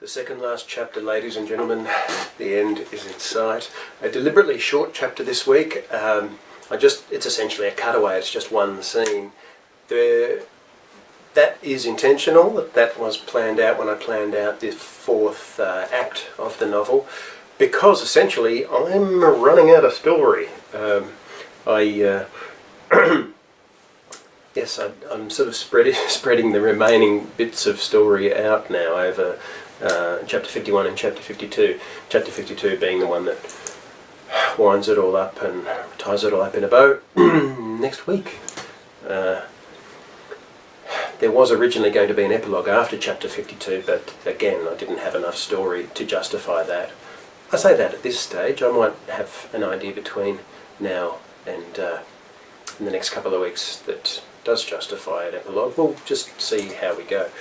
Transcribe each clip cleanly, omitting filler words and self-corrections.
The second last chapter, ladies and gentlemen. The end is in sight. A deliberately short chapter this week. It's essentially a cutaway, it's just one scene. That is intentional, that was planned out when I planned out the fourth act of the novel, because essentially I'm running out of story. Yes, I'm sort of spreading the remaining bits of story out now over chapter 51 and chapter 52. Chapter 52 being the one that winds it all up and ties it all up in a bow next week. There was originally going to be an epilogue after chapter 52, but again I didn't have enough story to justify that. I say that at this stage. I might have an idea between now and in the next couple of weeks that does justify an epilogue. We'll just see how we go.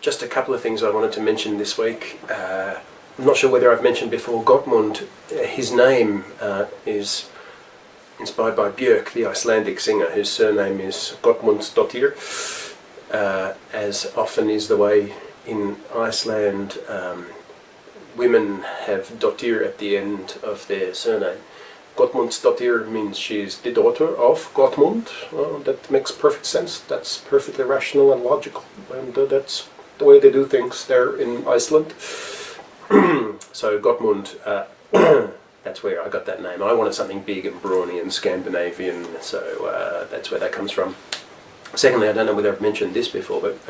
Just a couple of things I wanted to mention this week. I'm not sure whether I've mentioned before, Gottmund, his name is inspired by Björk, the Icelandic singer, whose surname is Gottmundsdottir. As often is the way in Iceland, women have dottir at the end of their surname. Gottmundsdottir means she's the daughter of Gottmund. That makes perfect sense. That's perfectly rational and logical, and that's the way they do things there in Iceland. So Gottmund, that's where I got that name. I wanted something big and brawny and Scandinavian, so that's where that comes from. Secondly, I don't know whether I've mentioned this before, but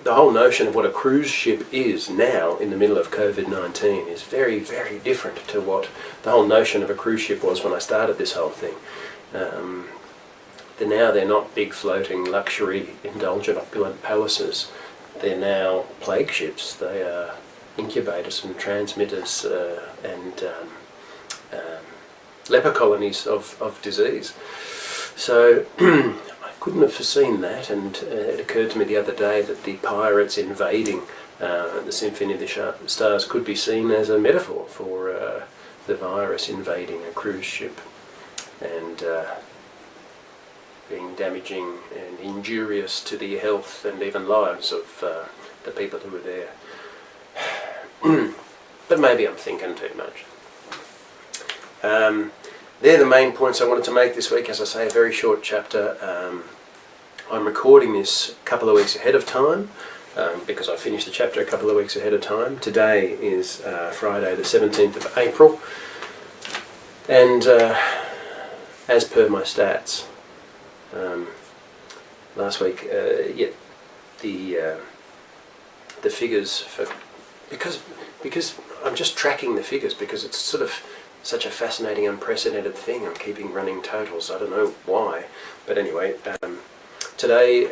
the whole notion of what a cruise ship is now in the middle of COVID-19 is very, very different to what the whole notion of a cruise ship was when I started this whole thing. They're not big floating luxury indulgent opulent palaces. They're now plague ships. They are incubators and transmitters and leper colonies of disease. So I couldn't have foreseen that, and it occurred to me the other day that the pirates invading the Symphony of the Stars could be seen as a metaphor for the virus invading a cruise ship and being damaging and injurious to the health and even lives of the people who were there. But maybe I'm thinking too much. They're the main points I wanted to make this week. As I say, a very short chapter. I'm recording this a couple of weeks ahead of time because I finished the chapter a couple of weeks ahead of time. Today is Friday the 17th of April, and as per my stats, last week, the figures for because I'm just tracking the figures because it's sort of such a fascinating, unprecedented thing. I'm keeping running totals. I don't know why, but anyway, today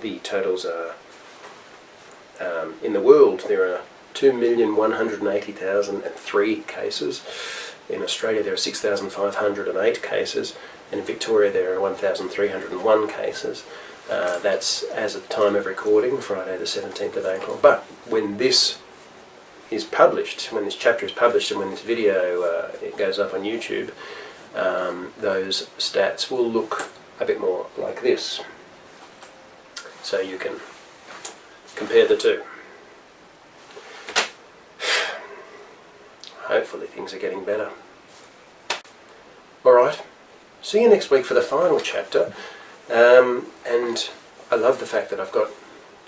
the totals are in the world there are 2,180,003 cases. In Australia there are 6,508 cases. In Victoria there are 1,301 cases. That's as at the time of recording, Friday the 17th of April. But when this is published, when this chapter is published and when this video it goes up on YouTube, those stats will look a bit more like this. So you can compare the two. Hopefully things are getting better. Alright, see you next week for the final chapter. And I love the fact that I've got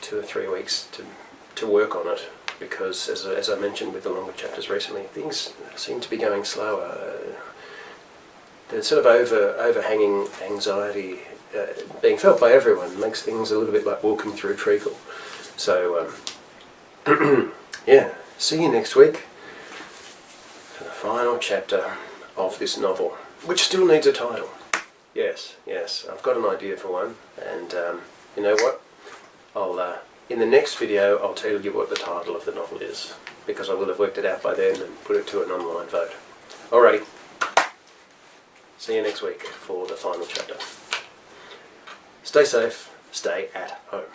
2 or 3 weeks to work on it, because as I mentioned with the longer chapters recently, things seem to be going slower. The sort of overhanging anxiety being felt by everyone makes things a little bit like walking through treacle. So yeah, see you next week for the final chapter of this novel, which still needs a title. Yes, I've got an idea for one, and you know what? I'll in the next video I'll tell you what the title of the novel is, because I will have worked it out by then and put it to an online vote. Alrighty, see you next week for the final chapter. Stay safe, stay at home.